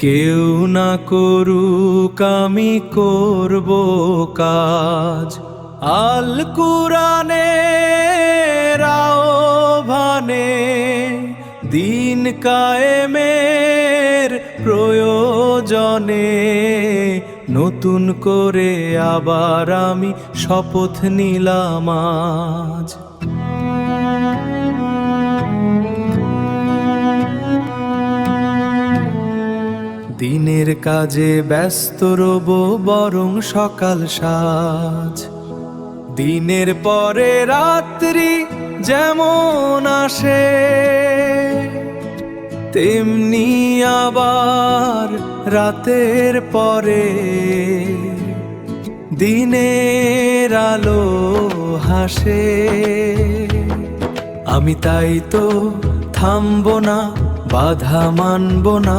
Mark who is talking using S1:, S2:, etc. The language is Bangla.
S1: কেউ না করুক আমি করব কাজ, আল কুরআনের আহ্বানে দিন কায়েমের প্রয়োজনে নতুন করে আবার আমি শপথ নিলাম আজ। দিনের কাজে ব্যস্ত রব বরং সকাল সাজ, দিনের পরে রাত্রি যেমন আসে তেমনি আবার রাতের পরে দিনের আলো হাসে। আমি তাই তো থামবো না, বাধা মানবো না,